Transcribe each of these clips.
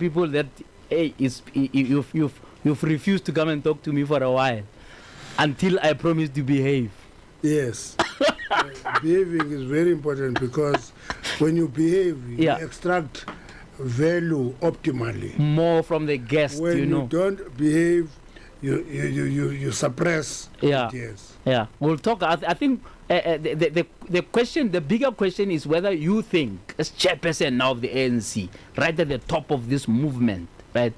people that, hey, you've refused to come and talk to me for a while until I promise to behave. Yes. Behaving is very important, because when you behave, you extract value optimally. More from the guest, when you know. When you don't behave, you suppress. Yes. Yeah. We'll talk. I think the question, the bigger question is whether you think, as chairperson now of the ANC, right at the top of this movement, right,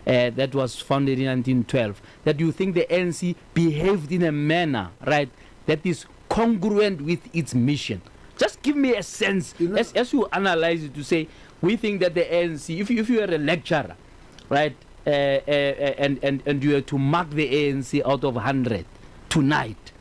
that was founded in 1912, that you think the ANC behaved in a manner, right, that is congruent with its mission. Just give me a sense, you know, as you analyze it, to say, we think that the ANC, if you are a lecturer, right, and you are to mark the ANC out of 100 tonight,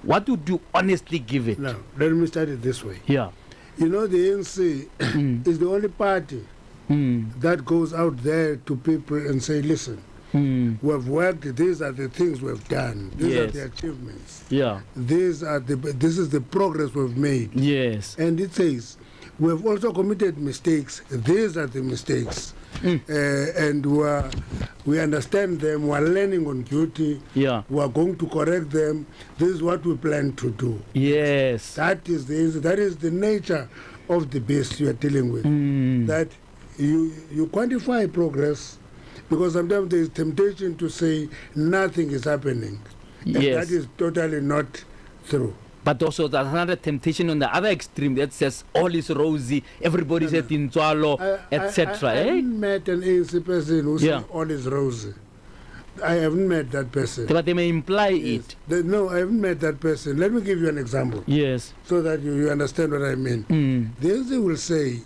what would you honestly give it? Now, let me start it this way. Yeah. You know, the ANC is the only party that goes out there to people and say, listen, we've worked, these are the things we've done, these are the achievements. Yeah. This is the progress we've made. Yes. And it says, we've also committed mistakes, these are the mistakes. And we understand them, we're learning on duty, we're going to correct them, this is what we plan to do. Yes. That is the nature of the beast you are dealing with. That you quantify progress, because sometimes there is temptation to say nothing is happening. And that is totally not true. But also there's another temptation on the other extreme that says all is rosy, everybody's at Inzwalo, etc. I haven't met an ANC person who says all is rosy. I haven't met that person. But they may imply it. No, I haven't met that person. Let me give you an example. Yes. So that you understand what I mean. The ANC will say,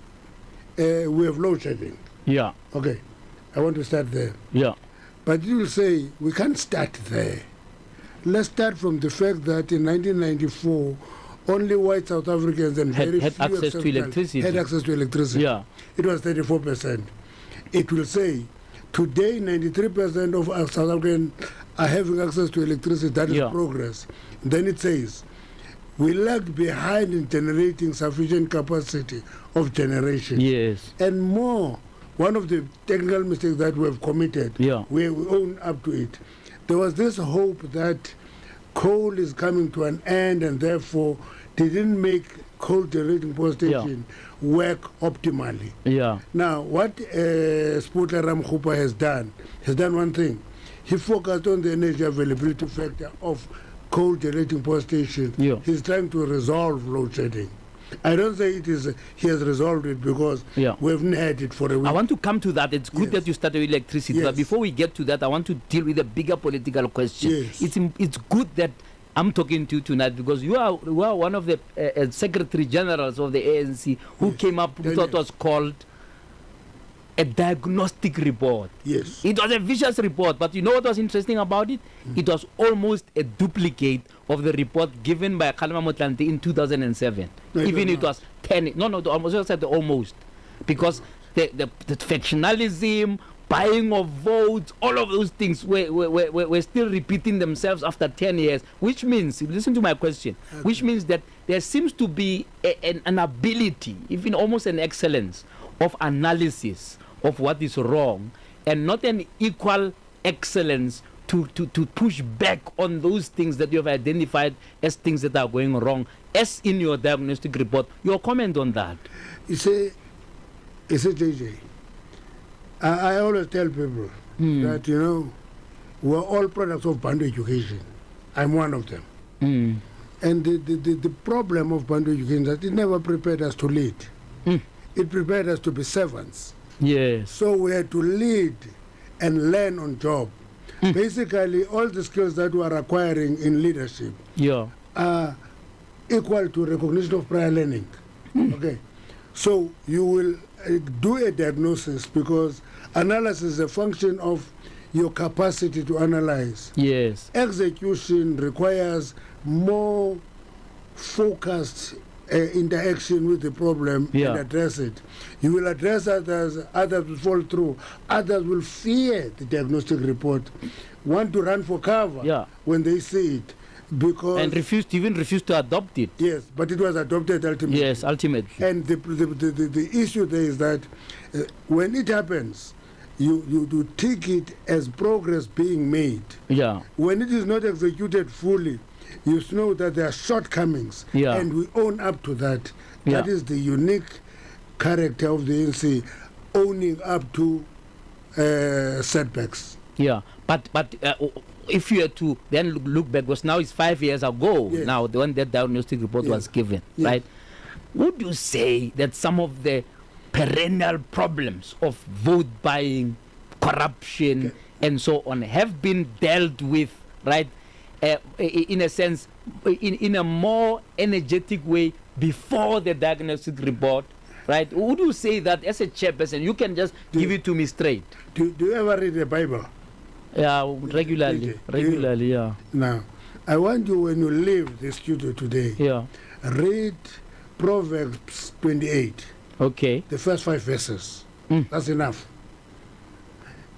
we have load shedding. Yeah. Okay. I want to start there. Yeah. But you will say, we can't start there. Let's start from the fact that in 1994, only white South Africans and had access to electricity. Had access to electricity. Yeah. It was 34%. It will say, today 93% of South Africans are having access to electricity. That is progress. Then it says, we lagged behind in generating sufficient capacity of generation. Yes. And more, one of the technical mistakes that we have committed, we own up to it. There was this hope that coal is coming to an end, and therefore they didn't make coal generating power station work optimally. Yeah. Now, what Sputler Ramkhupa has done one thing. He focused on the energy availability factor of coal generating power station. He's trying to resolve load shedding. I don't say he has resolved it, because we haven't had it for a week. I want to come to that. It's good that you started with electricity. But before we get to that, I want to deal with a bigger political question. It's good that I'm talking to you tonight, because you are one of the Secretary Generals of the ANC who came up with what was called a diagnostic report. Yes. It was a vicious report, but you know what was interesting about it? It was almost a duplicate of the report given by Kgalema Motlanthe in 2007. Even it was 10. No, almost said almost. Because the factionalism, buying of votes, all of those things were still repeating themselves after 10 years, which means, listen to my question, which means that there seems to be an ability, even almost an excellence of analysis of what is wrong, and not an equal excellence to push back on those things that you have identified as things that are going wrong, as in your diagnostic report. Your comment on that? You see, JJ, I always tell people that, you know, we're all products of Bantu education. I'm one of them. And the problem of Bantu education is that it never prepared us to lead. It prepared us to be servants. Yes. So we had to lead and learn on job. Basically, all the skills that we are acquiring in leadership are equal to recognition of prior learning. Okay. So you will do a diagnosis, because analysis is a function of your capacity to analyze. Yes. Execution requires more focused interaction with the problem and address it. You will address others will fall through, others will fear the diagnostic report, want to run for cover when they see it, because and refuse to adopt it. Yes, but it was adopted ultimately. Yes, ultimately. And the issue there is that when it happens, you do take it as progress being made. Yeah. When it is not executed fully, you know that there are shortcomings, Yeah. and we own up to that. Yeah. That is the unique character of the ANC, owning up to setbacks. Yeah, but if you had to then look back, because now it's 5 years ago, Yes. now when that diagnostic report Yes. was given, Yes. right? Would you say that some of the perennial problems of vote buying, corruption, and so on have been dealt with, right? In a sense, in a more energetic way before the diagnostic report, right? Would you say that as a chairperson, you can just give it to me straight? Do you ever read the Bible? Yeah, regularly, yeah. Now, I want you, when you leave the studio today, Yeah. read Proverbs 28, Okay. the first 5 verses. Mm. That's enough.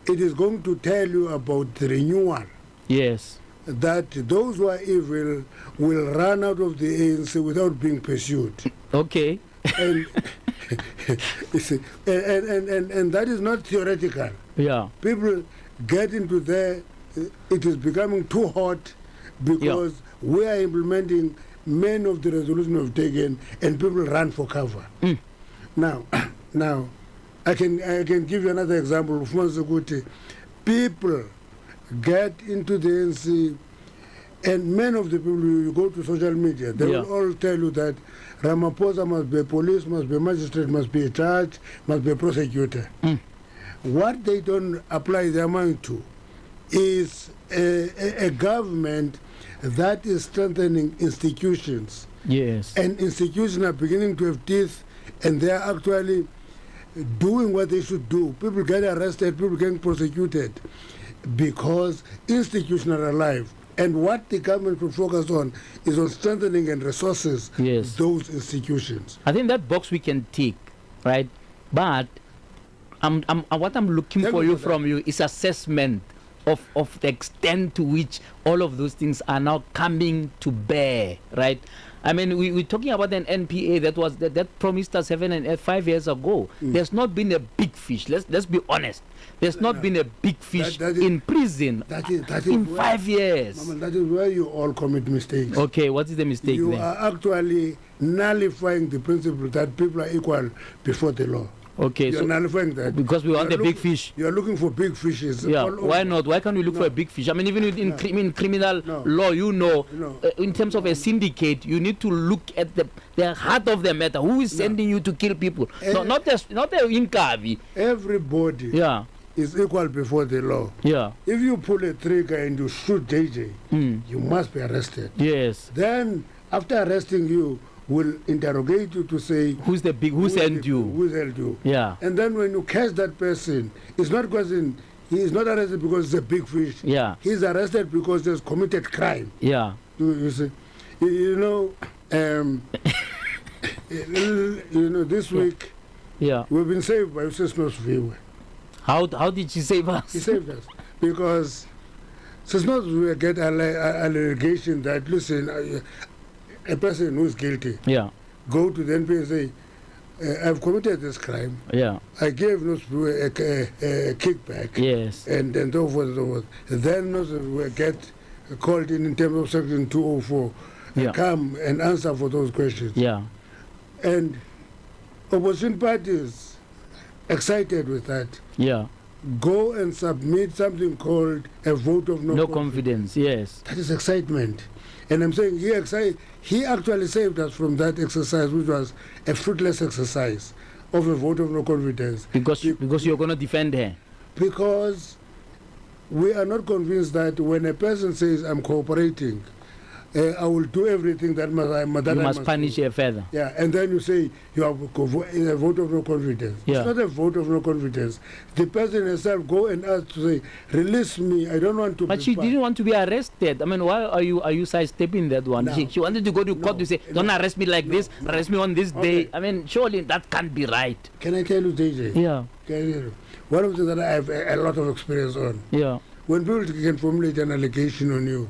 It is going to tell you about the renewal, Yes. that those who are evil will run out of the ANC without being pursued. Okay. And, you see, and that is not theoretical. Yeah. People get into there, it is becoming too hot because we are implementing many of the resolutions we've taken, and people run for cover. Mm. Now, I can give you another example of Monsekuti. People get into the ANC, and many of the people, you go to social media, they will all tell you that Ramaphosa must be a police, must be a magistrate, must be a judge, must be a prosecutor. Mm. What they don't apply their mind to is a government that is strengthening institutions. Yes. And institutions are beginning to have teeth, and they are actually doing what they should do. People get arrested, people get prosecuted because institutions are alive. And what the government should focus on is on strengthening and resources those institutions. I think that box we can tick, right? But what I'm looking from you is assessment of the extent to which all of those things are now coming to bear, right? I mean, we're talking about an NPA that promised us 5 years ago. There's not been a big fish. Let's be honest. There's not been a big fish in prison in 5 years. Mama, that is where you all commit mistakes. Okay, what is the mistake You then? are actually nullifying the principle that people are equal before the law. Okay, you're nullifying that. Because we want the big fish. You're looking for big fishes. Yeah, why not? Why can't we look for a big fish? I mean, even in criminal law, in terms of a syndicate, you need to look at the heart of the matter. Who is sending you to kill people? Not the Inkavi. Everybody is equal before the law. Yeah. If you pull a trigger and you shoot JJ, you must be arrested. Yes. Then, after arresting you, will interrogate you to say who sent you? Who held you? Yeah. And then when you catch that person, it's not because he is not arrested because it's a big fish. Yeah. He's arrested because he's committed crime. Yeah. You see, this week. Yeah. We've been saved by Sisnos Viwe. How did she save us? He saved us because Sisnos Viwe get an allegation that a person who is guilty, go to the NPA and say, I've committed this crime. Yeah. I gave Nosbu a kickback. Yes. And so forth and so forth. Then Nosbu get called in terms of Section 204. Come and answer for those questions. Yeah. And opposition parties excited with that. Yeah. Go and submit something called a vote of no confidence. Yes. That is excitement. And I'm saying he actually saved us from that exercise, which was a fruitless exercise of a vote of no confidence. Because you're going to defend her. Because we are not convinced that when a person says, I'm cooperating, I will do everything that you must punish her further. Yeah, and then you say you have a vote of no confidence. Yeah. It's not a vote of no confidence. The person herself go and ask to say, release me, I don't want to. But she didn't want to be arrested. I mean, why are you sidestepping that one? No. She wanted to go to court to say, don't arrest me like this, arrest me on this day. I mean, surely that can't be right. Can I tell you, JJ? Yeah. One of the things that I have a lot of experience on. Yeah. When people can formulate an allegation on you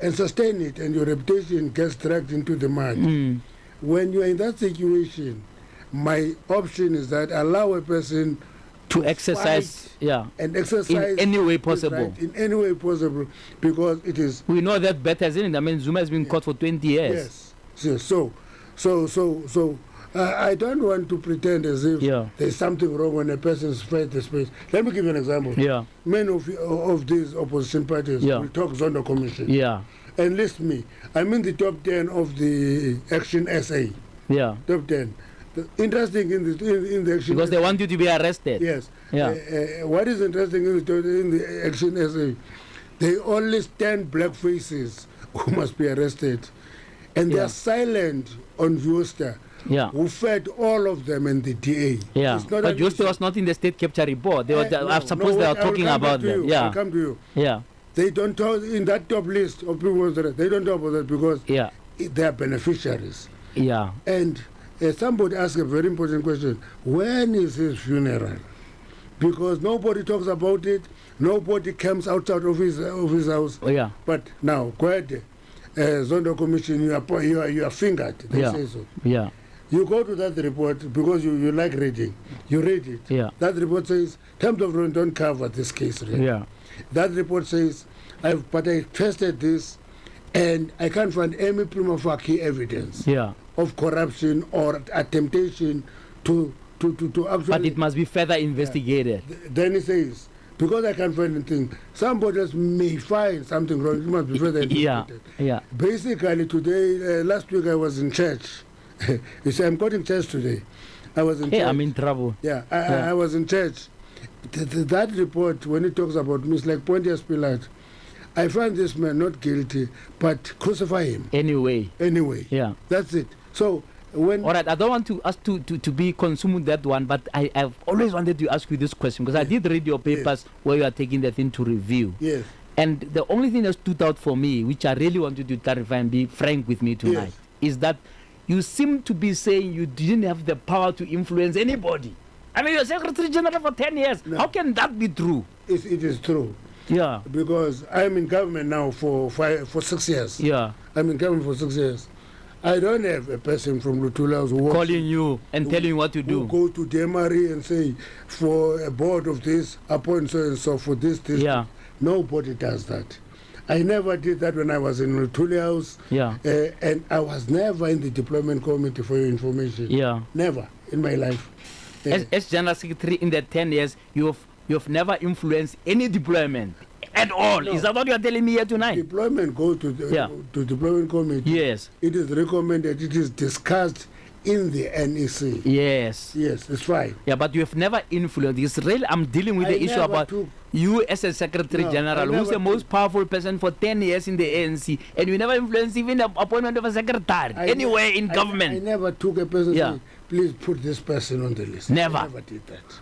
and sustain it, and your reputation gets dragged into the mud, when you're in that situation, my option is that allow a person to exercise, and exercise in any way possible. Right, in any way possible, because it is. We know that better, isn't it? I mean, Zuma has been caught for 20 years. Yes. So I don't want to pretend as if there's something wrong when a person spread the space. Let me give you an example. Many of these opposition parties will talk Zondo Commission. And list me. I'm in the top 10 of the Action SA. Top 10. Interesting in the Action because they want you to be arrested. Yes. What is interesting in the Action SA? They only stand black faces who must be arrested. And they are silent on Viosta. Who fed all of them in the DA. But Viosta was not in the state capture report. They were, I suppose they are talking about them. I'll come to you. They don't talk in that top list of people. They don't talk about that because they are beneficiaries. And somebody asked a very important question: when is his funeral? Because nobody talks about it. Nobody comes outside of his house. But now, quite Zondo Commission, you are fingered. They say so. You go to that report because you like reading. You read it. That report says terms of reference don't cover this case. Really. That report says, but I tested this, and I can't find any prima facie evidence of corruption or attemptation to actually. But it must be further investigated. Then he says, because I can't find anything, somebody else may find something wrong. It must be further investigated. Basically, today, last week I was in church. You see, I'm going to church today. I was in church. I'm in trouble. I was in church. That report, when it talks about me, it's like Pontius Pilate. I find this man not guilty, but crucify him. Anyway. That's it. So, when... All right, I don't want to ask to be consumed with that one, but I've always wanted to ask you this question, because I did read your papers where you are taking the thing to review. And the only thing that stood out for me, which I really want you to clarify and be frank with me tonight, is that you seem to be saying you didn't have the power to influence anybody. I mean, you're Secretary General for 10 years. No. How can that be true? It is true. Because I'm in government now for 6 years. I'm in government for 6 years. I don't have a person from Lutula who calling you and telling you what to do. Go to Demari and say, for a board of this, appoint so and so for this. Nobody does that. I never did that when I was in Lutuli House. And I was never in the deployment committee, for your information. Never in my life. As General Secretary in the 10 years, you've never influenced any deployment at all. No. Is that what you are telling me here tonight? Deployment goes to deployment committee. Yes. It is recommended. It is discussed in the NEC. Yes, it's fine. But you have never influenced. It's really, I'm dealing with the issue about you as a Secretary General, who's the most powerful person for 10 years in the ANC, and you never influenced even the appointment of a secretary anywhere in government. I never took a person saying, please put this person on the list. Never. I never did that.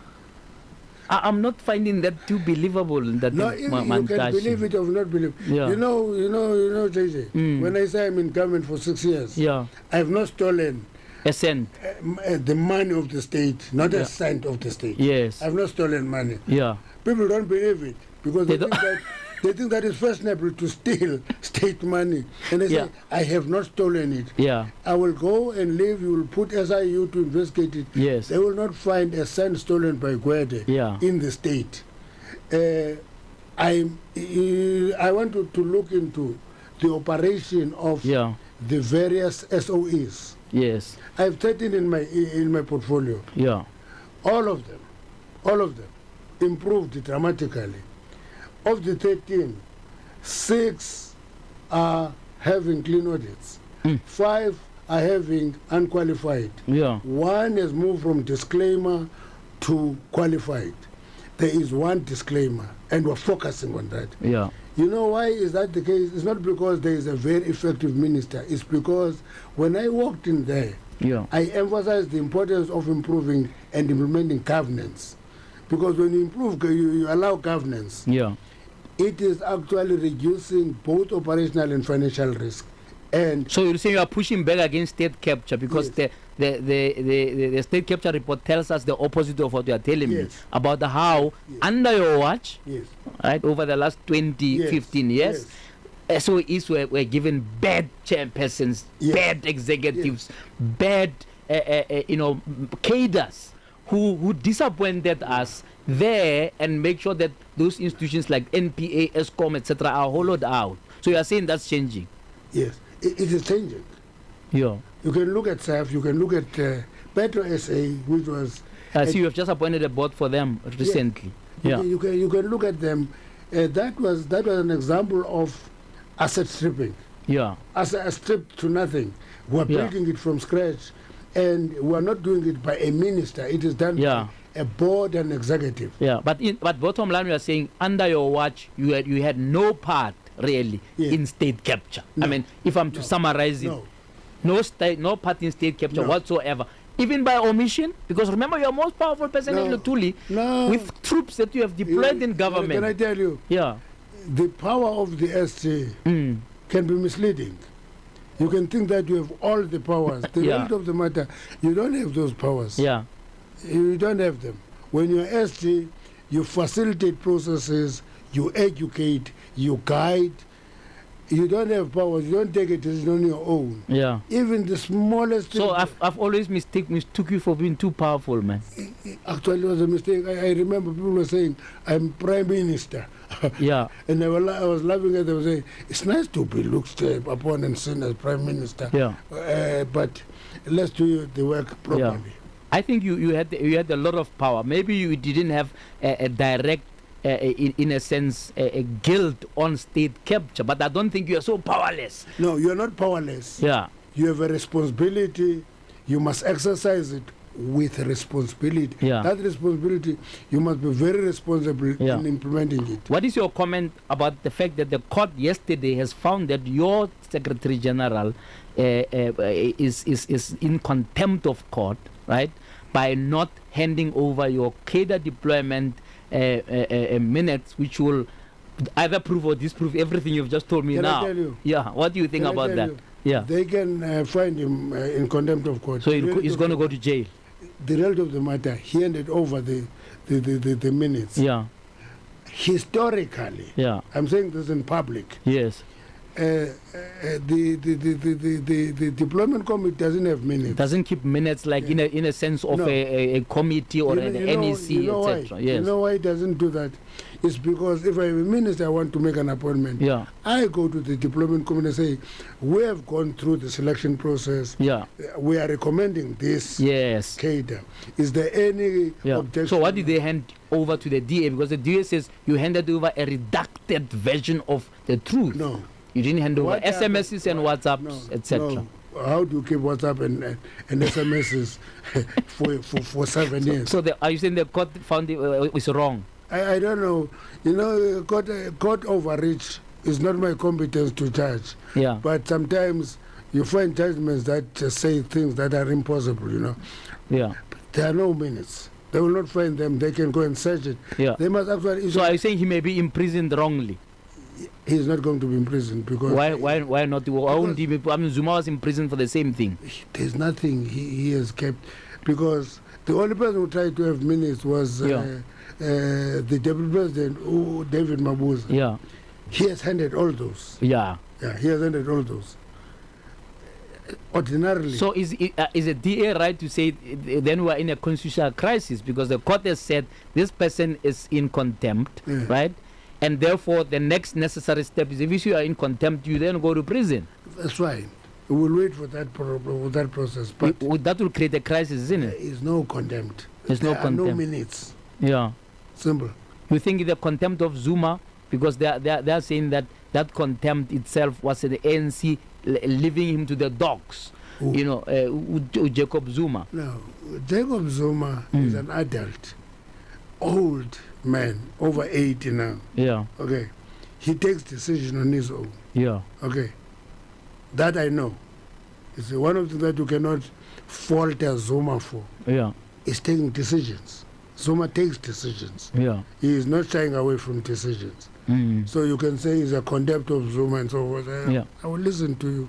I'm not finding that too believable. That no, you can believe it or not believe. You know, JJ, when I say I'm in government for 6 years, I have not stolen a cent. The money of the state, not a cent of the state. Yes. I've not stolen money. People don't believe it because they think that it's fashionable to steal state money. And they say, I have not stolen it. I will go and leave, you will put SIU to investigate it. Yes. They will not find a cent stolen by Gwede in the state. I want to look into the operation of the various SOEs. Yes. I have 13 in my portfolio. All of them improved dramatically. Of the 13, 6 are having clean audits. 5 are having unqualified. 1 has moved from disclaimer to qualified. There is 1 disclaimer, and we're focusing on that. You know why is that the case? It's not because there is a very effective minister. It's because when I walked in there, I emphasized the importance of improving and implementing governance. Because when you improve, you allow governance. It is actually reducing both operational and financial risk. And so you're saying you are pushing back against state capture because the state capture report tells us the opposite of what you are telling me about how under your watch, right, over the last 15 years, SOEs were given bad chairpersons, bad executives, bad cadres who disappointed us there and make sure that those institutions like NPA, ESCOM, etc. are hollowed out. So you are saying that's changing? Yes, it is changing. Yeah. You can look at SAF, you can look at Petro SA, which was... I see you have just appointed a board for them recently. Yeah. You can look at them. That was an example of asset stripping. Yeah. Asset stripped to nothing. We are building it from scratch, and we are not doing it by a minister. It is done by a board and executive. Yeah, but bottom line, we are saying under your watch, you had no part really in state capture. No. I mean, if I'm to summarize it, no part in state capture whatsoever. Even by omission, because remember, you are most powerful person in Lutuli with troops that you have deployed in government. Can I tell you? Yeah. The power of the ST can be misleading. You can think that you have all the powers. The reality of the matter, you don't have those powers. Yeah. You don't have them. When you're ST, you facilitate processes, you educate, you guide. You don't have powers. You don't take a decision on your own. Yeah. Even the smallest thing. So I've always mistook you for being too powerful, man. Actually, it was a mistake. I remember people were saying, I'm Prime Minister. Yeah. And I was laughing at them saying, it's nice to be looked upon and seen as Prime Minister. Yeah. But let's do the work properly. Yeah. I think you had a lot of power. Maybe you didn't have a direct, in a sense, a guilt on state capture, but I don't think you are so powerless. No, you are not powerless. Yeah. You have a responsibility. You must exercise it with responsibility. Yeah. That responsibility, you must be very responsible in implementing it. What is your comment about the fact that the court yesterday has found that your Secretary General is in contempt of court, right, by not handing over your cadre deployment minutes, which will either prove or disprove everything you've just told me now? Can I tell you? Yeah. What do you think about that? Yeah. They can find him in contempt of court. So he's going to go to jail. The reality of the matter, he handed over the minutes. Yeah. Historically. Yeah. I'm saying this in public. Yes. The deployment committee doesn't have minutes. Doesn't keep minutes like in a sense of a committee or an NEC, etc. Yes. You know why it doesn't do that? It's because if I'm a minister, I want to make an appointment. Yeah. I go to the deployment committee and say, we have gone through the selection process. Yeah. We are recommending this. Yes. Cadre. Is there any objection? So what did they hand over to the DA? Because the DA says you handed over a redacted version of the truth. No. You didn't hand over SMSs and WhatsApps, etc. No. How do you keep WhatsApp and SMSs for 7 years? So are you saying the court found it was wrong? I don't know. You know, court overreach is not my competence to judge. Yeah. But sometimes you find judgments that say things that are impossible, you know. Yeah. But there are no minutes. They will not find them. They can go and search it. Yeah. They must actually... So are you saying he may be imprisoned wrongly? He's not going to be imprisoned because... Why not? Why won't he be... I mean, Zuma was in prison for the same thing. There's nothing he has kept. Because the only person who tried to have minutes was the deputy president, David Mabuza. Yeah. He has handed all those. Yeah. Yeah, he has handed all those. Ordinarily. So is a DA right to say then we are in a constitutional crisis because the court has said this person is in contempt, right? And therefore, the next necessary step is if you are in contempt, you then go to prison. That's right. We will wait for that process. But that will create a crisis, isn't it? There is no contempt. There's no contempt. No minutes. Yeah. Simple. You think the contempt of Zuma, because they are saying that contempt itself was the ANC leaving him to the dogs. Ooh. You know, Jacob Zuma. No, Jacob Zuma is an adult, old man, over 80 now. Yeah. Okay. He takes decision on his own. Yeah. Okay. That I know. It's one of the things that you cannot falter Zuma for. Yeah. Is taking decisions. Zuma takes decisions. Yeah. He is not shying away from decisions. So you can say he's a contempt of Zuma and so forth. I will listen to you.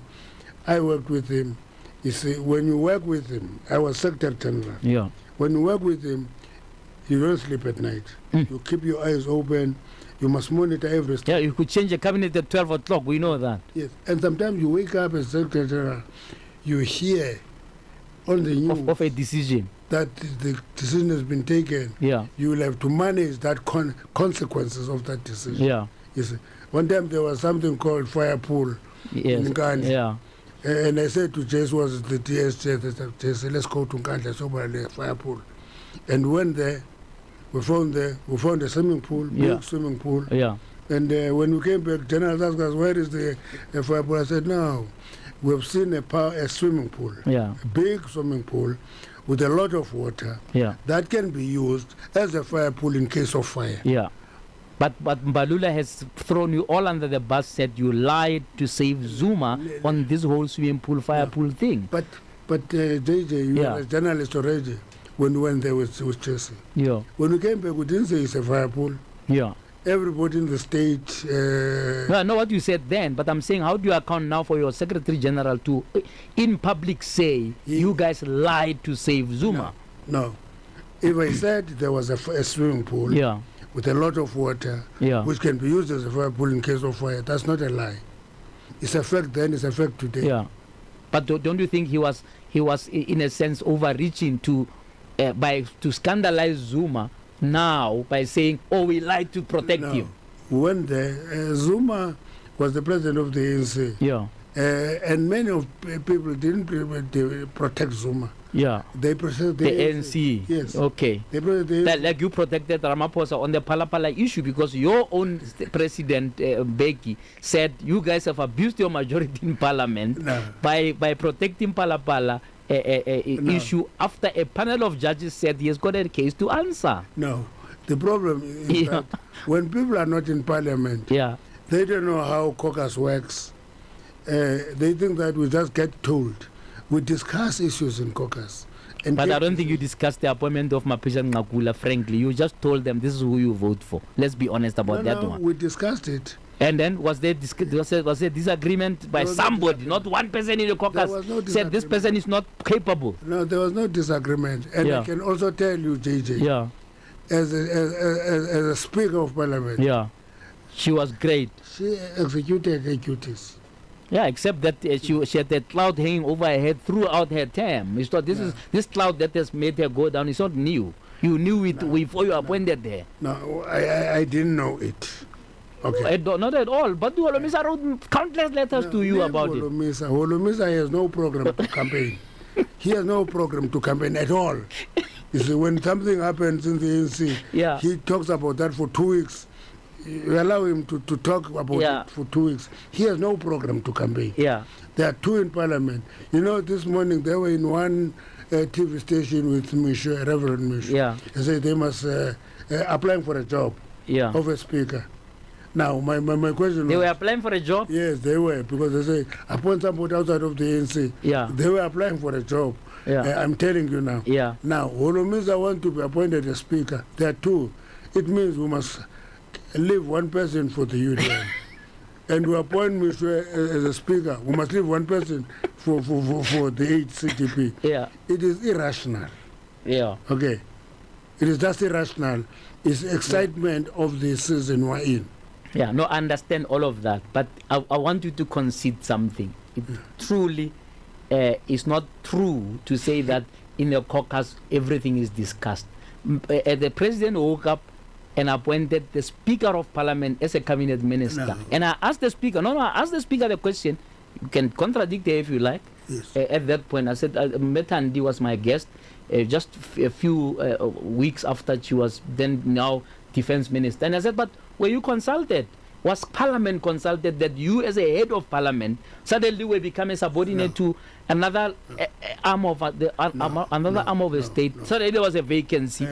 I worked with him. You see, when you work with him, I was Secretary General. Yeah. When you work with him, you don't sleep at night. You keep your eyes open. You must monitor every step. Yeah, you could change the cabinet at 12 o'clock. We know that. Yes. And sometimes you wake up as Secretary General, you hear on the news of a decision. That the decision has been taken, yeah, you will have to manage that consequences of that decision. Yeah. You see, one time there was something called fire pool in Nkandla. Yeah. And I said to Jess, was the TS chair, let's go to Nkandla, so by the fire pool. And when there, we found a swimming pool, big swimming pool. Yeah. And when we came back, General asked us, where is the fire pool? I said, no, we've seen a swimming pool, a big swimming pool with a lot of water that can be used as a fire pool in case of fire. Yeah. But Mbalula has thrown you all under the bus, said you lied to save Zuma on this whole swimming pool, fire pool thing. But JJ, you are a journalist already when we went there with Chelsea. Yeah. When we came back, we didn't say it's a fire pool. Yeah. Everybody in the state... No, I know what you said then, but I'm saying, how do you account now for your Secretary General to, in public, say you guys lied to save Zuma? No. If I said there was a swimming pool with a lot of water, which can be used as a fire pool in case of fire, that's not a lie. It's a fact then, it's a fact today. Yeah. But don't you think he was in a sense overreaching to scandalize Zuma now by saying, oh, we lied to protect him? When Zuma was the president of the ANC, and many of people didn't protect Zuma. Yeah. They protected the ANC. Yes. Okay. They protected the like you protected Ramaphosa on the Palapala issue because your own president, Beki, said you guys have abused your majority in parliament by protecting Palapala issue after a panel of judges said he has got a case to answer. No. The problem is that when people are not in parliament, they don't know how caucus works. They think that we just get told. We discuss issues in caucus. But I don't think you discussed the appointment of Mapisha Ngakula, frankly. You just told them this is who you vote for. Let's be honest about that one. We discussed it. And then was there disagreement by somebody, not one person in the caucus said this person is not capable? No, there was no disagreement. And I can also tell you, JJ, as a Speaker of Parliament, she was great. She executed her duties. Yeah, except that she had a cloud hanging over her head throughout her term. It's not, this cloud that has made her go down is not new. You knew it before you appointed her. No, I didn't know it. Okay. Not at all. But Holomisa wrote countless letters to you about it. Holomisa has no program to campaign. He has no program to campaign at all. You see, when something happens in the ANC, he talks about that for 2 weeks. You allow him to talk about it for 2 weeks. He has no program to campaign. There are two in parliament. You know, this morning they were in one TV station with Michel, Reverend Michel. They said they must applying for a job of a speaker. Now, my question They were applying for a job? Yes, they were, because they say, appoint somebody outside of the ANC. They were applying for a job. I'm telling you now. Now, Holomisa want to be appointed a speaker. There are two. It means we must leave one person for the UDM. And we appoint Michel as a speaker. We must leave one person for the HCTP. It is irrational. Okay. It is just irrational. It's excitement of the season we're in. No, I understand all of that. But I want you to concede something. It truly is not true to say that in the caucus everything is discussed. The president woke up and appointed the Speaker of Parliament as a cabinet minister. And I asked the Speaker, I asked the Speaker the question, you can contradict her if you like. At that point, I said, Metandi was my guest just a few weeks after she was then now defense minister. And I said, but were you consulted? Was Parliament consulted that you as a head of Parliament suddenly will become a subordinate to another arm of arm of the state? Suddenly there was a vacancy.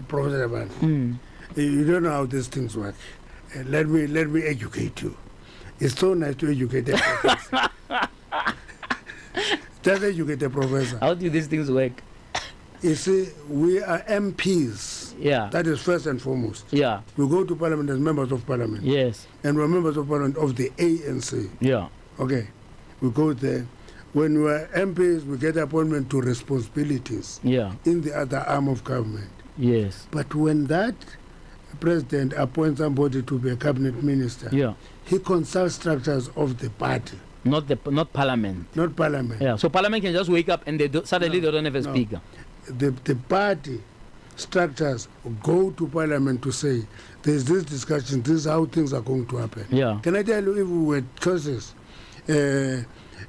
Professor Evan, you don't know how these things work. Let me educate you. It's so nice to educate a professor. Just educate a professor. How do these things work? You see, we are MPs. That is first and foremost. We go to Parliament as members of Parliament. And we're members of Parliament of the ANC. Okay. We go there. When we are MPs, we get appointment to responsibilities in the other arm of government. But when that president appoints somebody to be a cabinet minister, he consults structures of the party. Not Parliament. Not Parliament. Yeah. So Parliament can just wake up and suddenly they don't have a speaker. The party structures go to Parliament to say there's this discussion, this is how things are going to happen. Yeah. Can I tell you, if we were choices, we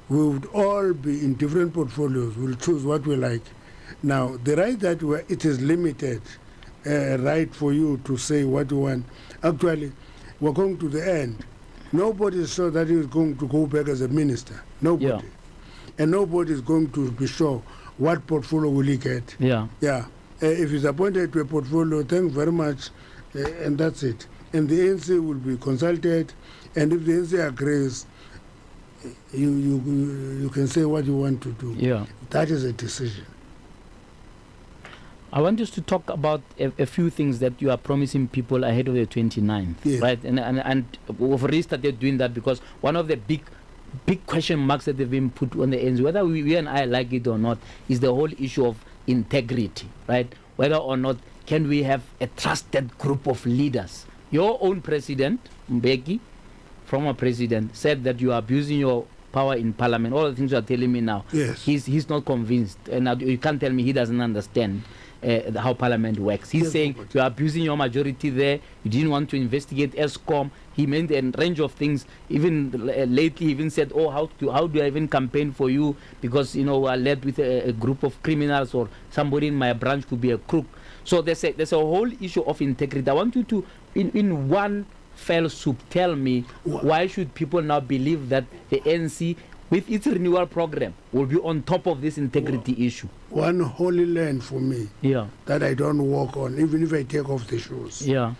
would all be in different portfolios. We'll choose what we like. Now, the right that it is limited right for you to say what you want. Actually, we're going to the end. Nobody is sure that he is going to go back as a minister. Nobody. Yeah. And nobody is going to be sure what portfolio will he get. Yeah. Yeah. If he's appointed to a portfolio, thanks very much, and that's it. And the ANC will be consulted, and if the ANC agrees, you can say what you want to do. Yeah. That is a decision. I want us to talk about a few things that you are promising people ahead of the 29th, yes. right? And we've already started doing that because one of the big question marks that they've been put on the ANC, whether we and I like it or not, is the whole issue of integrity, right? Whether or not can we have a trusted group of leaders. Your own president, Mbeki, former president, said that you are abusing your power in Parliament. All the things you are telling me now, yes. He's not convinced, and you can't tell me he doesn't understand how Parliament works. He's saying you are abusing your majority there. You didn't want to investigate ESCOM. He meant a range of things. Even lately, even said, "Oh, how do I even campaign for you? Because we are led with a group of criminals, or somebody in my branch could be a crook." So there's a whole issue of integrity. I want you to, in one fell swoop, tell me why should people now believe that the ANC, with its renewal program, will be on top of this integrity issue? One holy land for me, yeah, that I don't walk on, even if I take off the shoes. Yeah.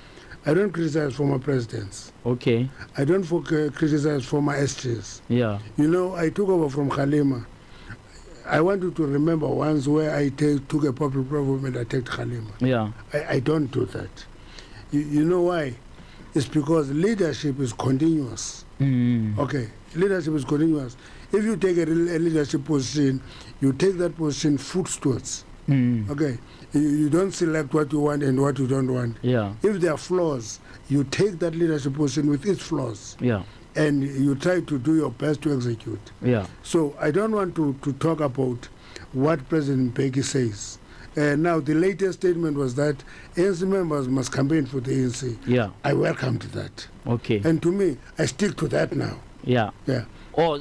I don't criticize former presidents. Okay. I don't criticize former SGs. Yeah. I took over from Khalima. I want you to remember once where I took a public platform and attacked Khalima. Yeah. I don't do that. You know why? It's because leadership is continuous. Okay, leadership is continuous. If you take a leadership position, you take that position footsteps. Okay, you don't select what you want and what you don't want. Yeah. If there are flaws, you take that leadership position with its flaws. Yeah. And you try to do your best to execute. Yeah. So I don't want to talk about what President Mbeki says. Now, the latest statement was that ANC members must campaign for the ANC. Yeah. I welcomed that. Okay. And to me, I stick to that now. Yeah. Yeah. Or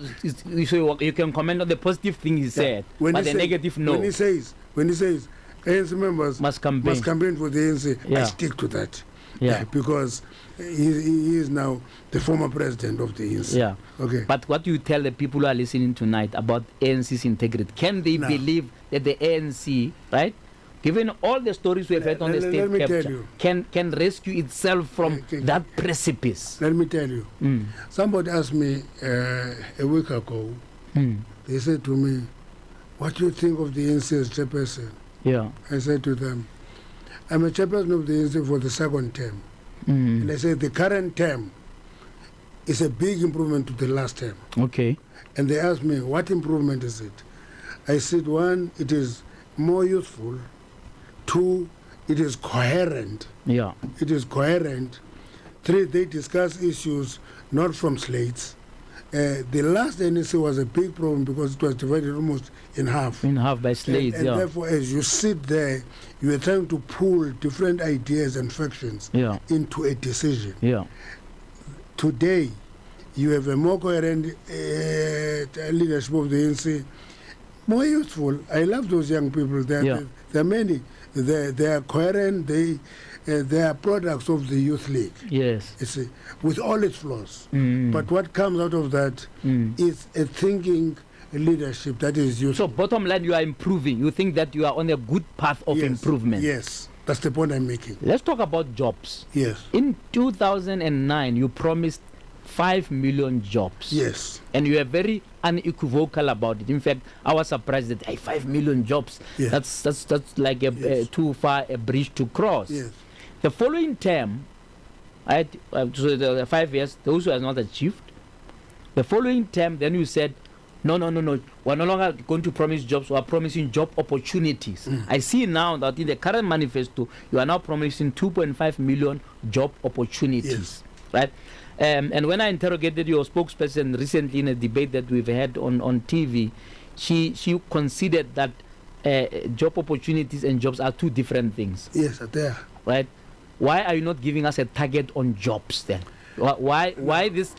so you can comment on the positive thing he said, but the negative no. When he says ANC members must campaign for the ANC, yeah. I stick to that. Yeah. Because he is now the former president of the ANC. Yeah. Okay. But what do you tell the people who are listening tonight about ANC's integrity? Can they believe that the ANC, right, given all the stories we have heard on the state capture, can rescue itself from that precipice? Let me tell you. Somebody asked me a week ago, they said to me, "What do you think of the ANC as chairperson?" Yeah. I said to them, "I'm a chairperson of the ANC for the second term." And I said, the current term is a big improvement to the last term. Okay. And they asked me, what improvement is it? I said, one, it is more useful. Two, it is coherent. Yeah. It is coherent. Three, they discuss issues not from slates. The last NEC was a big problem because it was divided almost in half. In half by slates, and therefore, as you sit there, you are trying to pull different ideas and factions into a decision. Yeah. Today, you have a more coherent leadership of the ANC, more useful. I love those young people. There are many. They are coherent. They are products of the Youth League. Yes. You see, with all its flaws. But what comes out of that is a thinking leadership that is useful. So bottom line, you are improving. You think that you are on a good path of improvement. Yes. That's the point I'm making. Let's talk about jobs. Yes. In 2009, you promised 5 million jobs. Yes. And you are very unequivocal about it. In fact, I was surprised that 5 million jobs, that's like too far a bridge to cross. Yes. The following term, so the 5 years, those who are not achieved. The following term, then you said, no, we're no longer going to promise jobs, we are promising job opportunities. I see now that in the current manifesto, you are now promising 2.5 million job opportunities. right? And when I interrogated your spokesperson recently in a debate that we've had on TV, she considered that job opportunities and jobs are two different things. Yes, they are. Right? Why are you not giving us a target on jobs then? Why this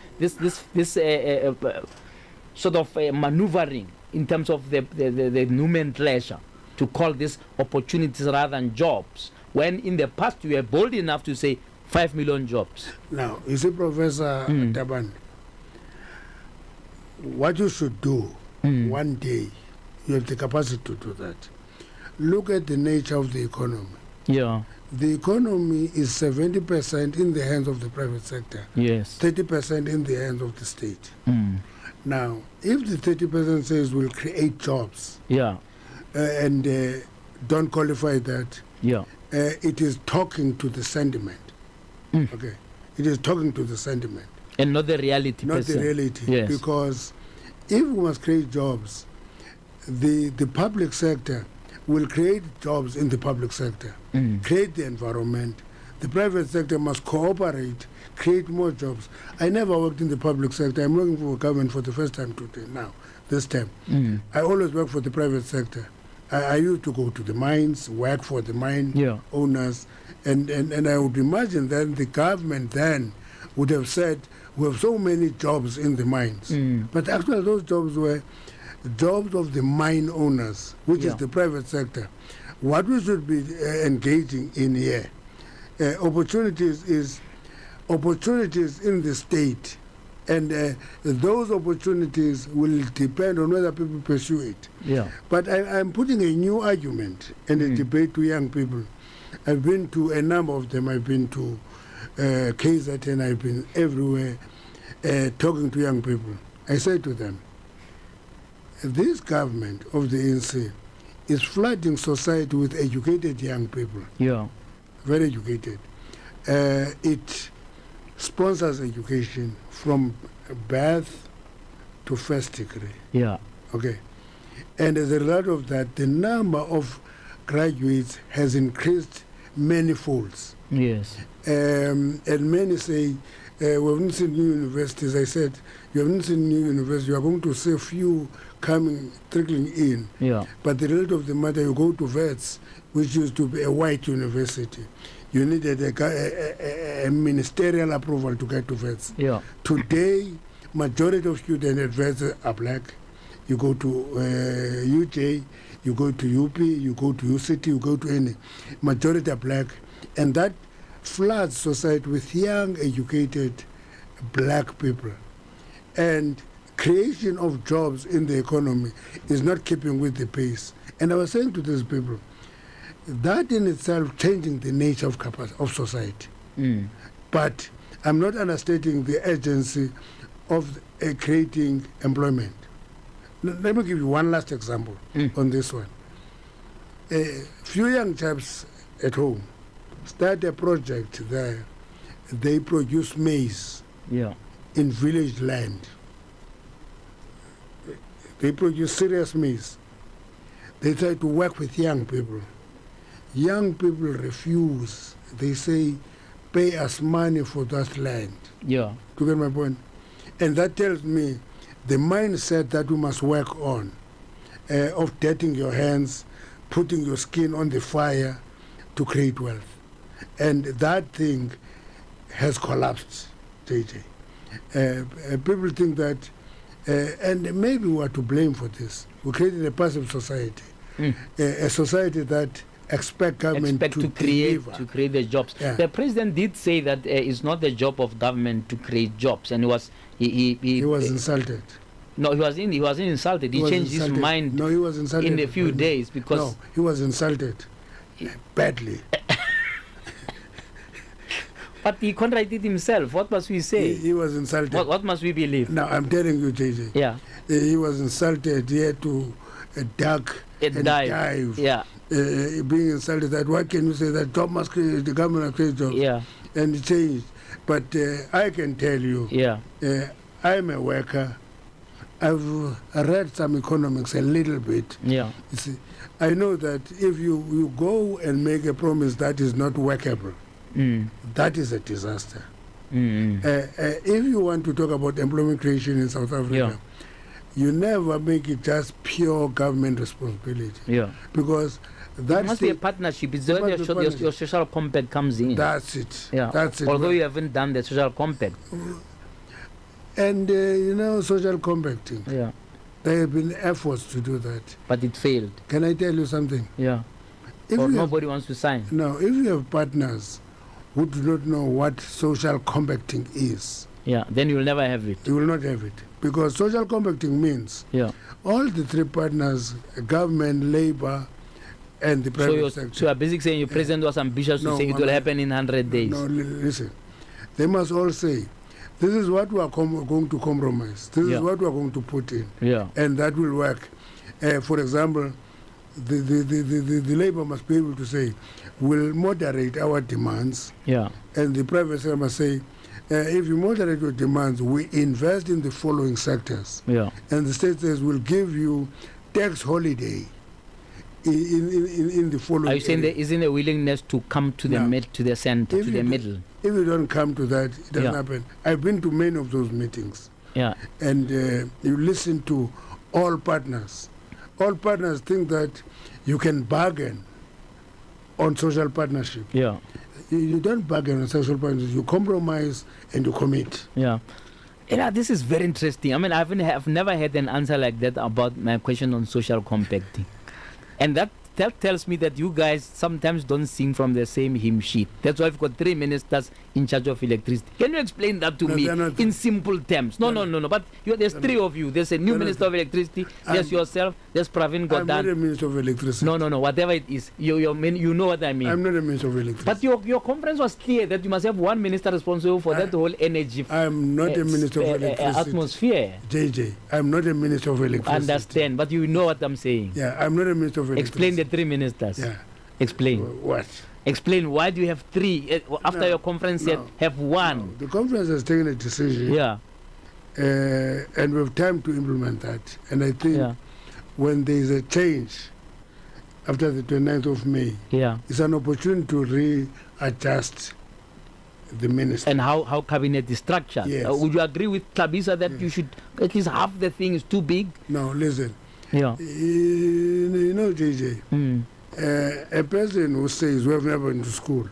sort of maneuvering in terms of the nomenclature to call this opportunities rather than jobs, when in the past you were bold enough to say 5 million jobs? Now, you see, Professor Taban, what you should do one day, you have the capacity to do that. Look at the nature of the economy. Yeah. The economy is 70% in the hands of the private sector. Yes. 30% in the hands of the state. Now, if the 30% says we'll create jobs, yeah, and don't qualify that, yeah, it is talking to the sentiment. Okay, it is talking to the sentiment, and not the reality. Not the reality. Yes. Because if we must create jobs, the public sector will create jobs in the public sector, create the environment. The private sector must cooperate, create more jobs. I never worked in the public sector. I'm working for government for the first time today, now, this time. I always work for the private sector. I used to go to the mines, work for the mine owners, and I would imagine then the government then would have said, we have so many jobs in the mines. But actually those jobs were jobs of the mine owners, which is the private sector. What we should be engaging in here, opportunities in the state, and those opportunities will depend on whether people pursue it. Yeah. But I'm putting a new argument and a debate to young people. I've been to a number of them. I've been to KZN, I've been everywhere talking to young people. I say to them, this government of the ANC is flooding society with educated young people. Yeah. Very educated. It sponsors education from birth to first degree. Yeah. Okay. And as a result of that, the number of graduates has increased many folds. Yes. And many say, we haven't seen new universities. I said, you haven't seen new universities. You are going to see a few trickling in. Yeah. But the result of the matter, you go to VETS, which used to be a white university. You needed a ministerial approval to get to VETS. Yeah. Today, majority of students at VETS are black. You go to UJ, you go to UP, you go to UCT, you go to any. Majority are black. And that floods society with young, educated black people. And creation of jobs in the economy is not keeping with the pace. And I was saying to these people, that in itself changing the nature of society. But I'm not understating the urgency of creating employment. Let me give you one last example on this one. A few young chaps at home start a project there. They produce maize in village land. They produce serious maize. They try to work with young people. Young people refuse. They say, pay us money for that land. Yeah. To get my point? And that tells me the mindset that we must work on, of dirtying your hands, putting your skin on the fire to create wealth. And that thing has collapsed, JJ. People think that, and maybe we are to blame for this. We created a passive society, a society that expect government to create the jobs. Yeah. The president did say that it's not the job of government to create jobs, and he was insulted. No, he wasn't insulted. He changed his mind. No, he was insulted in a few days because no, he was insulted badly. But he contradicted himself. What must we say? He was insulted. What must we believe? No, I'm telling you, JJ. Yeah. He was insulted. He had to duck and dive. Yeah. Being insulted that, why can you say that job must create, the government must create jobs? Yeah. And it changed. But I can tell you, I'm a worker. I've read some economics a little bit. Yeah. You see, I know that if you go and make a promise that is not workable, that is a disaster. If you want to talk about employment creation in South Africa, you never make it just pure government responsibility. Because that must be a partnership. It's where your social compact comes in. That's it. That's it. Although you haven't done the social compact. And social compacting. There have been efforts to do that. But it failed. Can I tell you something? Or nobody wants to sign. No, if you have partners who do not know what social compacting is, then you will never have it. You will not have it. Because social compacting means all the three partners, government, labor, and the private sector. So you're basically saying your president was ambitious to say it will happen in 100 days. No, listen. They must all say, this is what we are going to compromise. This is what we are going to put in. And that will work. For example, the labor must be able to say, we'll moderate our demands. And the private sector must say, if you moderate your demands, we invest in the following sectors. And the state says, we'll give you tax holiday in the following. Are you saying there isn't a willingness to come to the to the center, to the middle? If you don't come to that, it doesn't happen. I've been to many of those meetings. And you listen to all partners. All partners think that you can bargain on social partnership. You don't bargain on social partnership. You compromise and you commit. This is very interesting. I mean, I've never had an answer like that about my question on social compacting. And that tells me that you guys sometimes don't sing from the same hymn sheet. That's why I've got 3 ministers in charge of electricity. Can you explain that to me in simple terms? No. But there's 3 of you. There's a new minister of electricity. There's yourself. There's Pravin Gordhan. I'm not a minister of electricity. No. Whatever it is, you know what I mean. I'm not a minister of electricity. But your conference was clear that you must have one minister responsible for that whole energy. I'm not a minister of electricity. Atmosphere. JJ, I'm not a minister of electricity. Understand, but you know what I'm saying. I'm not a minister of electricity. Explain the 3 ministers. Explain. What? Explain why do you have 3 after your conference said have 1? No. The conference has taken a decision. And we have time to implement that. And I think when there is a change after the 29th of May, it's an opportunity to readjust the minister. And how cabinet is structured. Would you agree with Tabisa that you should at least half the thing is too big? No, listen. You know, JJ, a person who says we have never been to school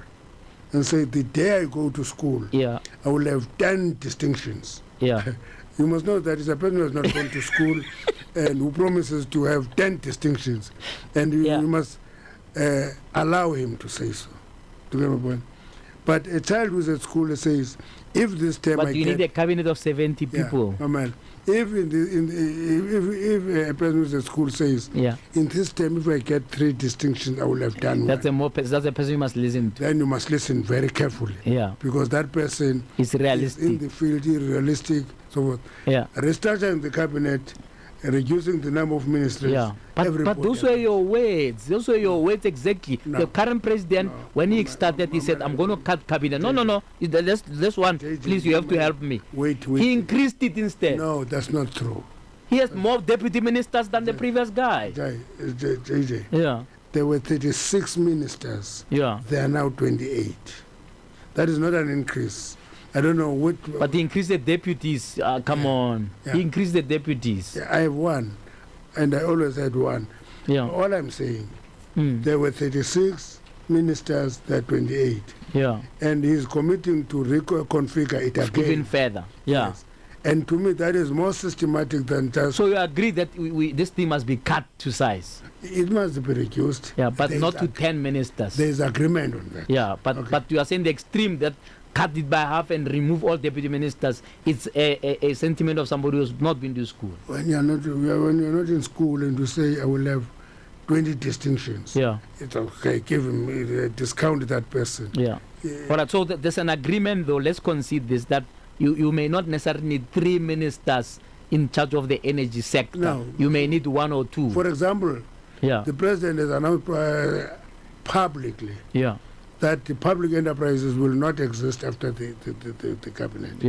and say the day I go to school, I will have 10 distinctions. You must know that it's a person who has not gone to school and who promises to have 10 distinctions. And you must allow him to say so. Do you get my point? But a child who's at school says, if this term but you need a cabinet of 70 people. If a person who's at school says, in this term, if I get 3 distinctions, I will have done that's a person you must listen to. Then you must listen very carefully. Because that person is realistic. Is in the field, realistic, so forth. Restructuring the cabinet, reducing the number of ministries. But those were your words. Those were your words exactly. The current president, when he started, he said, I'm going to cut cabinet. No. This one, please, you have to help me. Wait. He increased it instead. No, that's not true. He has more deputy ministers than the previous guy. JJ. There were 36 ministers. There are now 28. That is not an increase. I don't know what. But he increased the deputies. Come on. He increased the deputies. I have 1. And I always had 1. All I'm saying, there were 36 ministers, there are 28. And he's committing to reconfigure it again. Even further. Yes. And to me, that is more systematic than just. So you agree that this thing must be cut to size? It must be reduced. But not to 10 ministers. There is agreement on that. But you are saying the extreme that cut it by half and remove all deputy ministers. It's a sentiment of somebody who's not been to school. When you're not in school and you say I will have 20 distinctions, it's okay. Give him discount that person. All right. So there's an agreement, though. Let's concede this, that you may not necessarily need 3 ministers in charge of the energy sector. No. You may need 1 or 2. For example, the president has announced publicly. That the public enterprises will not exist after the cabinet.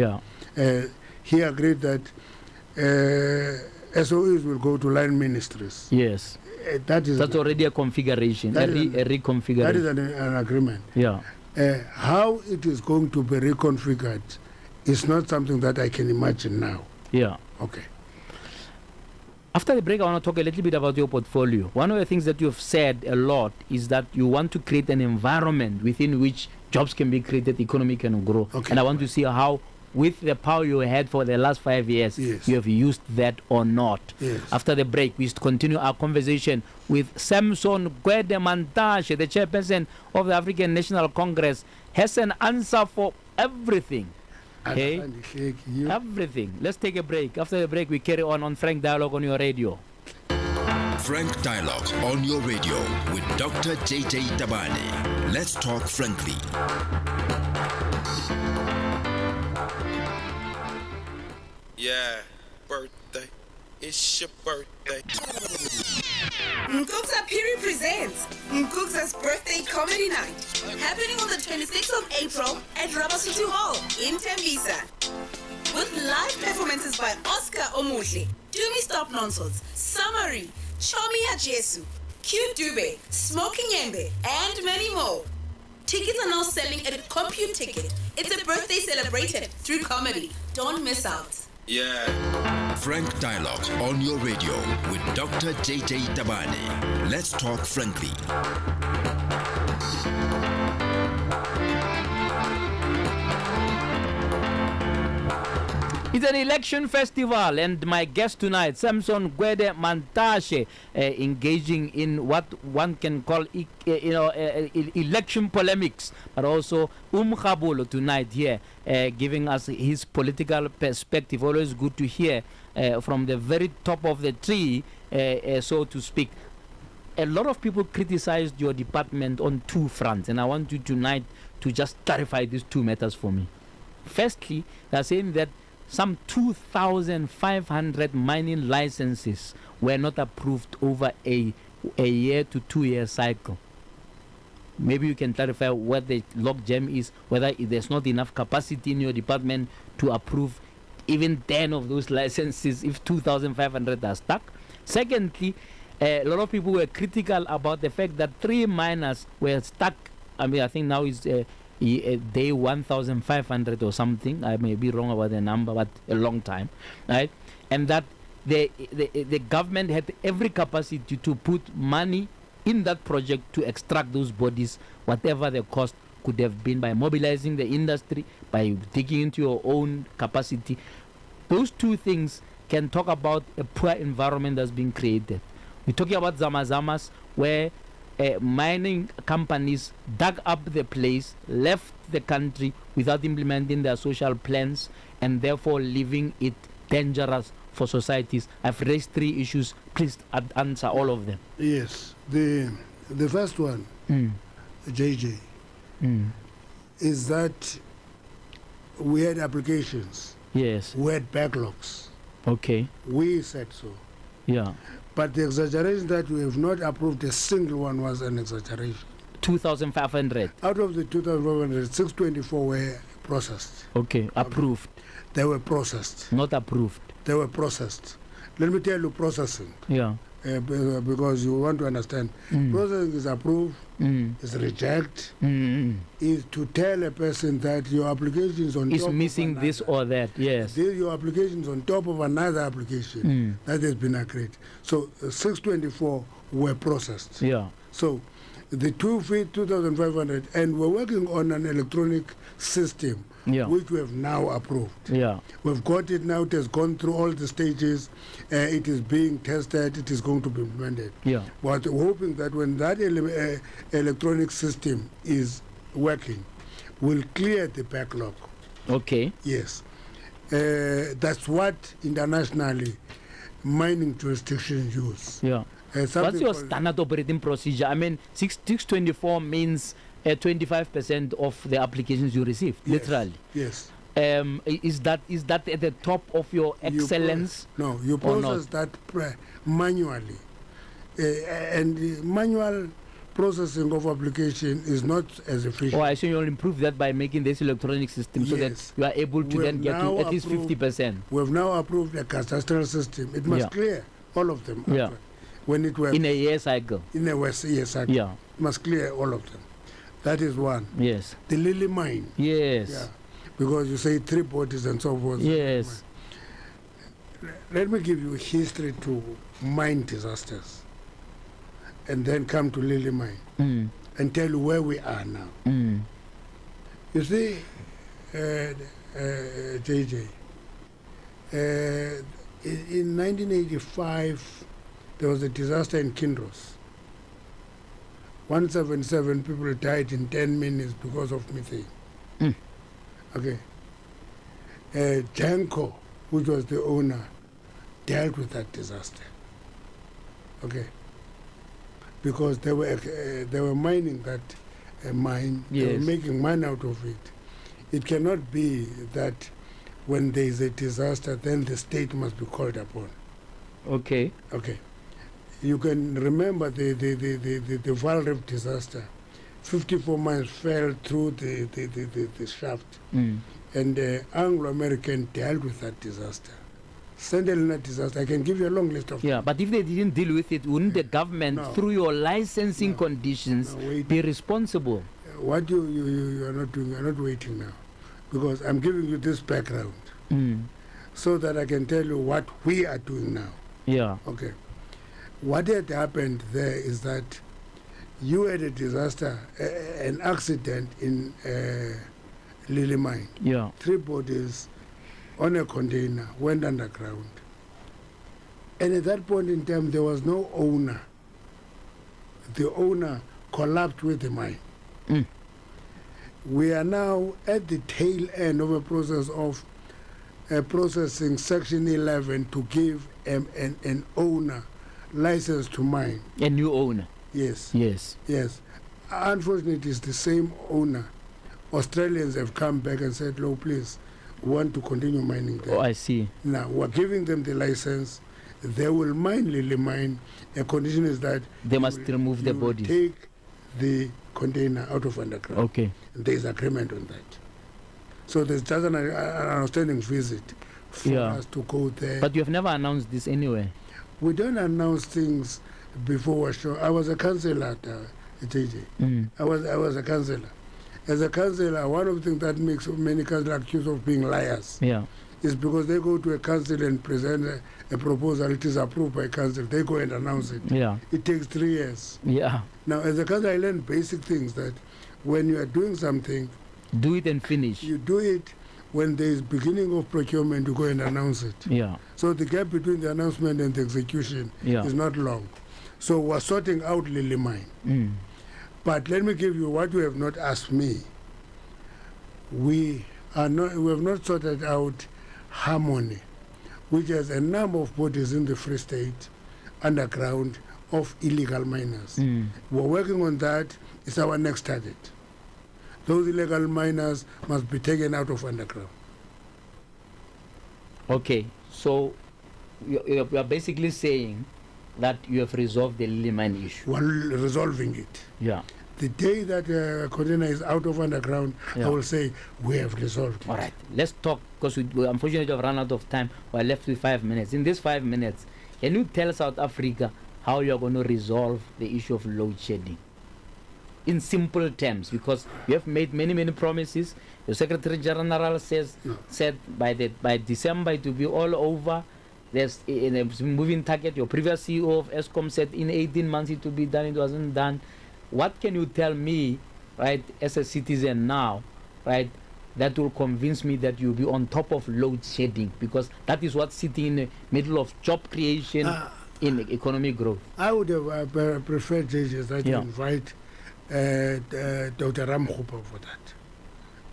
He agreed that SOEs will go to line ministries. That's already a configuration, a reconfiguration. That is an agreement. How it is going to be reconfigured is not something that I can imagine now. Yeah. Okay. After the break, I want to talk a little bit about your portfolio. One of the things that you've said a lot is that you want to create an environment within which jobs can be created, economy can grow. Okay. And I want to see how, with the power you had for the last 5 years, you have used that or not. Yes. After the break, we continue our conversation with Samson Gwede Mantashe, the chairperson of the African National Congress, has an answer for everything. Okay? Everything. Let's take a break. After the break, we carry on Frank Dialogue on your radio. Frank Dialogue on your radio with Dr. JJ Tabane. Let's talk frankly. Yeah, birthday. It's your birthday. Nkuksa Piri presents Nkuksa's birthday comedy night, happening on the 26th of April at Rabasutu Hall in Tembisa. With live performances by Oscar Omuhle, Dumi Stop Nonsense, Summary, Chomi Jesu, Q Dube, Smoking Yembe, and many more. Tickets are now selling at Compute Ticket. It's a birthday celebrated through comedy. Don't miss out. Yeah. Frank Dialogue on your radio with Dr. JJ Tabane. Let's talk frankly. It's an election festival, and my guest tonight, Samson Gwede Mantashe, engaging in what one can call, election polemics, but also Khabulo tonight here, giving us his political perspective. Always good to hear from the very top of the tree, so to speak. A lot of people criticized your department on two fronts, and I want you tonight to just clarify these two matters for me. Firstly, they're saying that some 2,500 mining licenses were not approved over a year to 2 year cycle. Maybe you can clarify what the logjam is, whether there's not enough capacity in your department to approve even 10 of those licenses if 2,500 are stuck. Secondly, a lot of people were critical about the fact that 3 miners were stuck. I mean, I think now is day 1,500 or something. I may be wrong about the number, but a long time, right? And that the government had every capacity to put money in that project to extract those bodies, whatever the cost could have been, by mobilizing the industry, by digging into your own capacity. Those two things can talk about a poor environment that's being created. We're talking about Zamazamas, where mining companies dug up the place, left the country without implementing their social plans, and therefore leaving it dangerous for societies. I've raised 3 issues. Please answer all of them. Yes. The first one, JJ, is that we had applications. Yes. We had backlogs. Okay. We said so. Yeah. But the exaggeration that we have not approved a single one was an exaggeration. 2,500. Out of the 2,500, 624 were processed. Okay, approved. They were processed. Not approved. They were processed. Let me tell you processing. Yeah. Because you want to understand. Processing is approved, is reject, is to tell a person that your application is on top of another. Is missing this or that, yes. Your application is on top of another application that has been agreed. So 624 were processed. Yeah. So the 2,500, and we're working on an electronic system, which we have now approved. Yeah. We've got it now. It has gone through all the stages. It is being tested. It is going to be implemented. Yeah. But we're hoping that when that electronic system is working, we'll clear the backlog. Okay. Yes. That's what internationally mining jurisdictions use. Yeah. What's your standard operating procedure? I mean, 624 means 25% of the applications you received, literally. Yes. Is that at the top of your excellence? You process that manually. And manual processing of application is not as efficient. Oh, I assume you'll improve that by making this electronic system so that you are able to then get to at least 50%. We've now approved a cadastral system. It must clear all of them. Yeah. When it was in a year cycle. In a year cycle. Yeah. It must clear all of them. That is one. Yes. The Lily mine. Yes. Yeah. Because you say 3 bodies and so forth. Yes. Let me give you history to mine disasters, and then come to Lily mine and tell you where we are now. You see, JJ, in 1985, there was a disaster in Kinross. 177 people died in 10 minutes because of methane. Okay. Janko, which was the owner, dealt with that disaster. Okay. Because they were mining that mine, they were making money out of it. It cannot be that when there is a disaster, then the state must be called upon. Okay. Okay. You can remember the Valrev disaster. 54 mines fell through the shaft, and the Anglo-American dealt with that disaster. Sendelina disaster, I can give you a long list of but if they didn't deal with it, wouldn't the government, through your licensing conditions, be responsible? What you are not doing, you are not waiting now, because I'm giving you this background so that I can tell you what we are doing now. Yeah. Okay. What had happened there is that you had a disaster, an accident in Lily mine. Yeah. 3 bodies on a container went underground. And at that point in time, there was no owner. The owner collapsed with the mine. We are now at the tail end of a process of processing Section 11 to give an owner license to mine. A new owner? Yes. Yes. Yes. Unfortunately, it's the same owner. Australians have come back and said, "No, please, we want to continue mining there." Oh, I see. Now, we're giving them the license. They will mine Lily mine. The condition is that they must remove the bodies. Take the container out of underground. Okay. There's agreement on that. So there's just an outstanding visit for us to go there. But you have never announced this anywhere. We don't announce things before we're sure. I was a councillor at JJ. I was a councillor. As a councillor, one of the things that makes many councillors accused of being liars is because they go to a council and present a proposal. It is approved by council. They go and announce it. It takes 3 years. Now, as a councillor, I learned basic things that when you are doing something, do it and finish. You do it when there is beginning of procurement, you go and announce it. So the gap between the announcement and the execution is not long. So we're sorting out Lily mine. But let me give you what you have not asked me. We have not sorted out Harmony, which has a number of bodies in the Free State underground of illegal miners. We're working on that. It's our next target. Those illegal miners must be taken out of underground. Okay, so you are basically saying that you have resolved the Lily mine issue. We're resolving it. The day that a container is out of underground, I will say we have resolved it. All right, let's talk, because we unfortunately have run out of time. We're left with 5 minutes. In these 5 minutes, can you tell South Africa how you are going to resolve the issue of load shedding? In simple terms, because you have made many promises. The Secretary General said by December it will be all over. There's a moving target. Your previous CEO of ESCOM said in 18 months it will be done. It wasn't done. What can you tell me, right, as a citizen now, right, that will convince me that you'll be on top of load shedding? Because that is what's sitting in the middle of job creation in economic growth. I would have preferred, judges, that you invite Dr. Ramkhupa for that,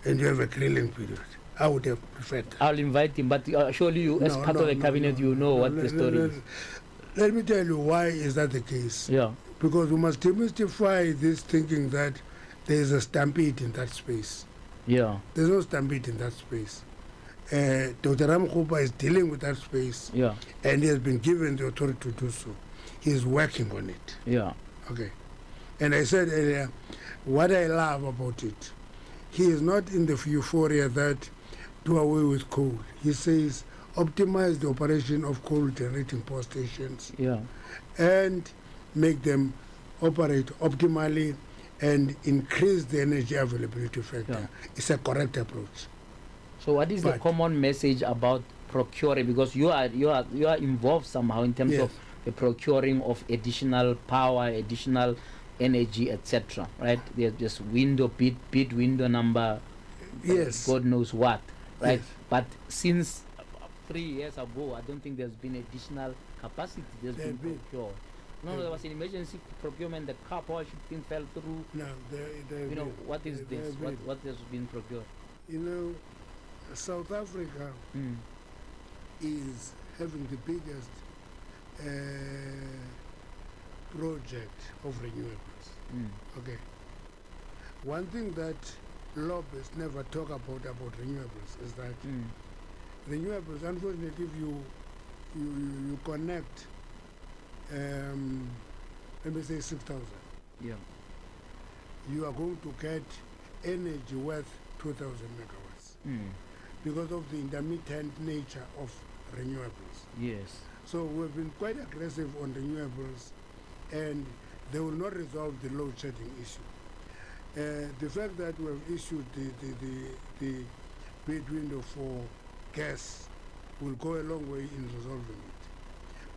and you have a grilling period. I would have preferred that. I'll invite him, but surely you, as part of the cabinet, you know what the story is. Let me tell you why is that the case. Because we must demystify this thinking that there is a stampede in that space. There's no stampede in that space. Dr. Ramkhupa is dealing with that space, and he has been given the authority to do so. He is working on it. Okay. And I said earlier, what I love about it, he is not in the euphoria that do away with coal. He says optimize the operation of coal generating power stations and make them operate optimally and increase the energy availability factor. It's a correct approach. So what is the common message about procuring? Because you are involved somehow in terms of the procuring of additional power, additional energy, etc. Right? There's just bid window number. God knows what. Right? But since 3 years ago, I don't think there's been additional capacity that's been procured. No, there was an emergency procurement. The car power thing fell through. No, you know, what is this? What has been procured? You know, South Africa is having the biggest project of renewables. Okay. One thing that lobbyists never talk about renewables is that renewables, unfortunately, if you connect, let me say 6,000. Yeah. You are going to get energy worth 2,000 megawatts because of the intermittent nature of renewables. Yes. So we've been quite aggressive on renewables, and they will not resolve the load shedding issue. The fact that we have issued the bid window for gas will go a long way in resolving it.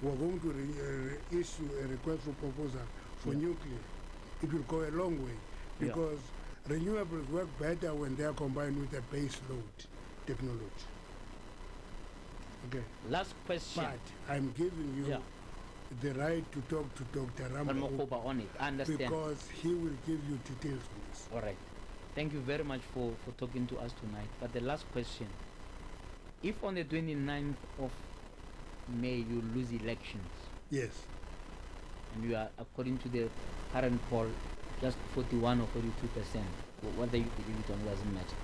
We're going to issue a request for proposal for nuclear. It will go a long way because renewables work better when they are combined with a base load technology. Okay. Last question. But I'm giving you the right to talk to Dr. Ramakgopa on it. I understand. Because he will give you details on this. All right. Thank you very much for talking to us tonight. But the last question. If on the 29th of May you lose elections. Yes. And you are, according to the current poll, just 41 or 42%. Whether you believe it or not doesn't matter.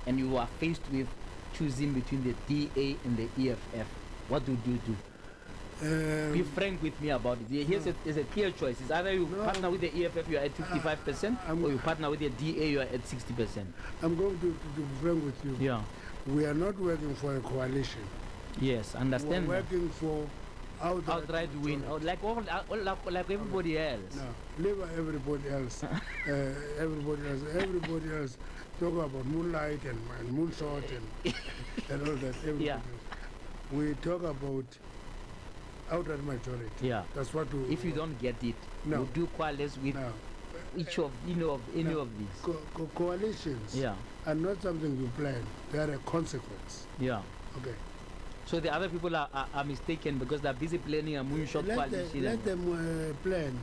And you are faced with choosing between the DA and the EFF. What would you do? Be frank with me about it. Here's a clear choice. It's either you partner with the EFF, you are at 55%, or you partner with the DA, you are at 60%. I'm going to be frank with you. Yeah. We are not working for a coalition. Yes, understand. We're working for outright win, like everybody else. No, leave everybody else. Everybody else talk about moonlight and moonshot and all that. Everybody else. We talk about outright majority. Yeah. That's what we. If you don't get it, you do coalesce with each of any of these. Coalitions are not something you plan. They are a consequence. Yeah. Okay. So the other people are mistaken because they're busy planning a moonshot coalition. Let them plan.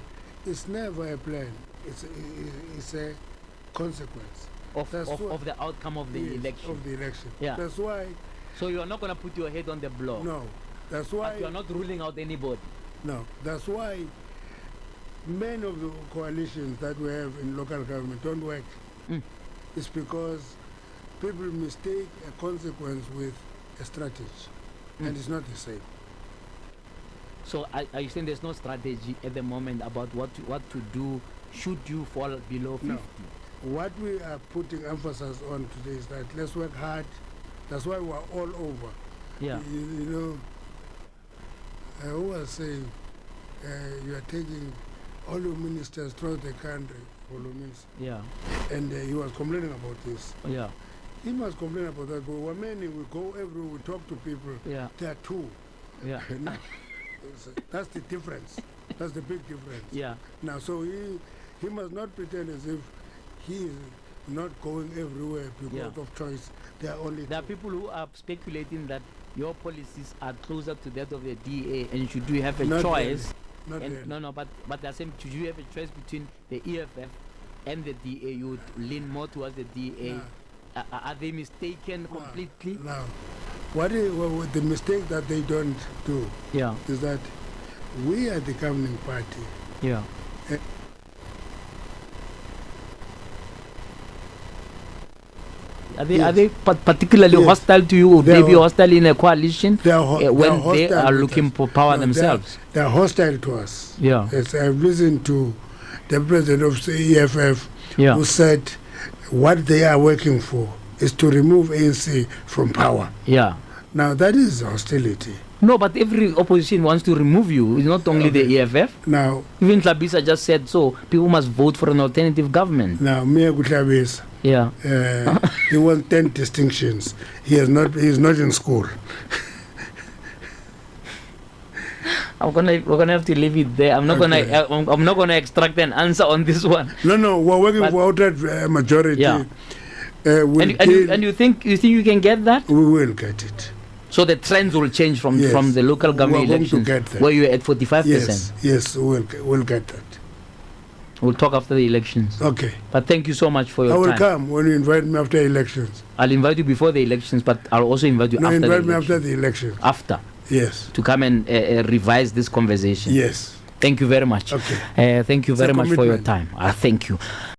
It's never a plan. It's a consequence of the outcome of the election. Of the election. Yeah. That's why. So you are not going to put your head on the block. No. That's why. But you are not ruling out anybody. No. That's why many of the coalitions that we have in local government don't work. It's because people mistake a consequence with a strategy. And it's not the same. So are you saying there's no strategy at the moment about what to do should you fall below 50? No. What we are putting emphasis on today is that let's work hard. That's why we're all over. Yeah. You know, who was saying you are taking all your ministers throughout the country, all your ministers. Yeah. And he was complaining about this. Yeah. He must complain about that, but when many we go everywhere, we talk to people, there are two. Yeah. That's the difference. That's the big difference. Yeah. Now, so he must not pretend as if he is not going everywhere because of choice. There are people who are speculating that your policies are closer to that of the DA, and should you have a choice? But they're saying should you have a choice between the EFF and the DA, you would lean more towards the DA. No. Are they mistaken completely? No. What the mistake that they don't do is that we are the governing party. Yeah. Are they particularly hostile to you, or maybe hostile in a coalition when they are looking for power themselves? They are hostile to us. Yeah. Yes, I've listened to the president of the EFF who said what they are working for is to remove ANC from power. Yeah. Now that is hostility. No, but every opposition wants to remove you. It's not only the EFF. Now, even Tlhabisa just said so. People must vote for an alternative government. Now, Mayor Tlhabisa, yeah, he wants 10 distinctions. He's not in school. We're gonna have to leave it there. I'm not gonna extract an answer on this one. No, we're working for outright majority. Yeah. And you think you can get that? We will get it. So the trends will change from the local government elections, where you're at 45%. Yes, we'll get that. We'll talk after the elections. Okay. But thank you so much for your time. I will come when you invite me after elections. I'll invite you before the elections, but I'll also invite you after the elections. Invite me after the elections. After? Yes. To come and revise this conversation. Yes. Thank you very much. Okay. Thank you very much for your time. Thank you.